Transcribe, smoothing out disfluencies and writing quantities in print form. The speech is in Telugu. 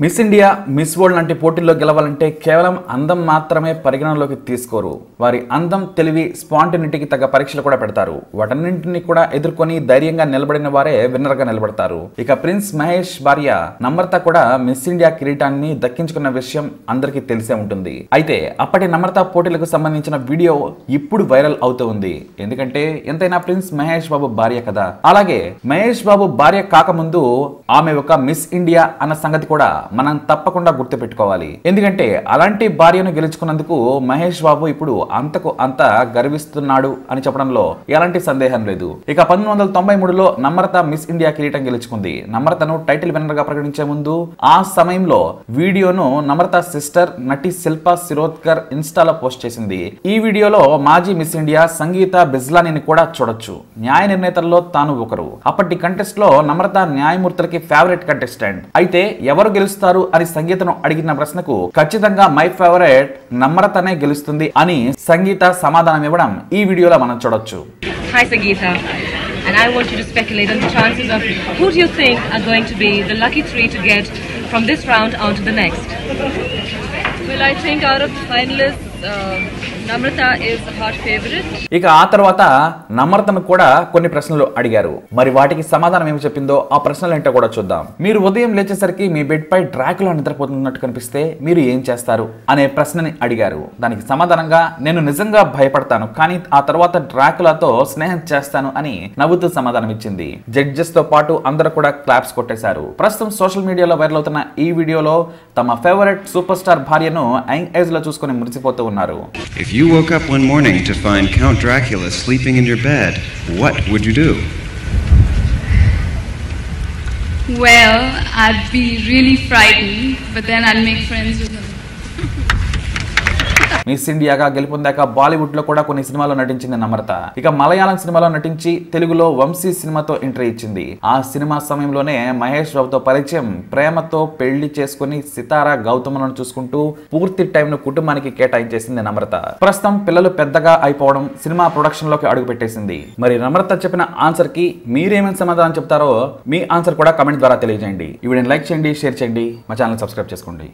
మిస్ ఇండియా మిస్ వరల్డ్ లాంటి పోటీల్లో గెలవాలంటే కేవలం అందం మాత్రమే పరిగణనలోకి తీసుకోరు. వారి అందం, తెలివి, స్పాంటినిటీకి తగ్గ పరీక్షలు కూడా పెడతారు. వాటన్నింటినీ కూడా ఎదుర్కొని ధైర్యంగా నిలబడిన వారే విన్నర్ గా నిలబడతారు. ఇక ప్రిన్స్ మహేష్ భార్య నమ్రత కూడా మిస్ ఇండియా కిరీటాన్ని దక్కించుకున్న విషయం అందరికీ తెలిసే ఉంటుంది. అయితే అప్పటి నమ్రత పోటీలకు సంబంధించిన వీడియో ఇప్పుడు వైరల్ అవుతూ ఉంది. ఎందుకంటే ఎంతైనా ప్రిన్స్ మహేష్ బాబు భార్య కదా. అలాగే మహేష్ బాబు భార్య కాకముందు ఆమె ఒక మిస్ ఇండియా అన్న సంగతి కూడా మనం తప్పకుండా గుర్తు పెట్టుకోవాలి. ఎందుకంటే అలాంటి భార్యను గెలుచుకున్నందుకు మహేష్ బాబు ఇప్పుడు అంతకు అంత గర్విస్తున్నాడు అని చెప్పడంలో ఎలాంటి సందేహం లేదు. ఇక 1993లో నమ్రత మిస్ ఇండియా కిరీటం గెలుచుకుంది. నమ్రతను టైటిల్ విన్నర్ గా ప్రకటించే ముందు ఆ సమయంలో వీడియోను నమ్రత సిస్టర్ నటి శిల్పా శిరోద్కర్ ఇన్స్టాలో పోస్ట్ చేసింది. ఈ వీడియోలో మాజీ మిస్ ఇండియా సంగీత బిజ్లానీని కూడా చూడొచ్చు. న్యాయ నిర్ణేతల్లో తాను ఒకరు. అప్పటి కంటెస్ట్ లో నమ్రత న్యాయమూర్తులకి ఫేవరెట్ కంటెస్టెంట్. అయితే ఎవరు గెలుస్తారు అని సంగీతను అడిగిన ప్రశ్నకు ఖచ్చితంగా మై ఫేవరెట్ నమ్రతనే గెలుస్తుంది అని సంగీత సమాధానం ఇవ్వడం ఈ వీడియోలో మనం చూడొచ్చు. Hi Sangeeta, and I want you to speculate on the chances of who do you think are going to be the lucky three to get from this round on to the next? Well, I think out of the finalists, Namrata is a hot favorite. ఇక ఆ తర్వాత నమ్రతను కూడా కొన్ని ప్రశ్నలు అడిగారు. మరి వాటికి సమాధానం ఏమి చెప్పిందో ఆ ప్రశ్నలు ఏంటో కూడా చూద్దాం. మీరు ఉదయం లేచేసరికి మీ బెడ్ పై డ్రాకులా నిద్రపోతున్నట్టు కనిపిస్తే మీరు ఏం చేస్తారు అనే ప్రశ్నని అడిగారు. దానికి సమాధానంగా నేను నిజంగా భయపడతాను, కానీ ఆ తర్వాత డ్రాకులాతో స్నేహం చేస్తాను అని నవ్వుతూ సమాధానం ఇచ్చింది. జడ్జెస్ తో పాటు అందరూ కూడా క్లాప్స్ కొట్టేశారు. ప్రస్తుతం సోషల్ మీడియాలో వైరల్ అవుతున్న ఈ వీడియోలో తమ ఫేవరెట్ సూపర్ స్టార్ భార్యను యంగ్ ఏజ్ లో చూసుకుని మురిసిపోతూ ఉన్నారు. If you woke up one morning to find Count Dracula sleeping in your bed, what would you do? Well, I'd be really frightened, but then I'd make friends with him. Miss ఇండియాగా గెలుపొందాక బాలీవుడ్ లో కూడా కొన్ని సినిమాల్లో నటించింది నమ్రత. ఇక మలయాళం సినిమాలో నటించి తెలుగులో వంశీ సినిమాతో ఎంట్రీ ఇచ్చింది. ఆ సినిమా సమయంలోనే మహేష్ బాబుతో పరిచయం, ప్రేమతో పెళ్లి చేసుకుని సితారా గౌతమ్లను చూసుకుంటూ పూర్తి టైం ను కుటుంబానికి కేటాయించేసింది నమ్రత. ప్రస్తుతం పిల్లలు పెద్దగా అయిపోవడం సినిమా ప్రొడక్షన్ లోకి అడుగు పెట్టేసింది. మరి నమ్రత చెప్పిన ఆన్సర్ కి మీరేమేమి సమాధానం చెప్తారో మీ ఆన్సర్ కూడా కమెంట్ ద్వారా తెలియజేయండి. ఈ వీడియోని లైక్ చేయండి, షేర్ చేయండి, మా ఛానల్ సబ్స్క్రైబ్ చేసుకోండి.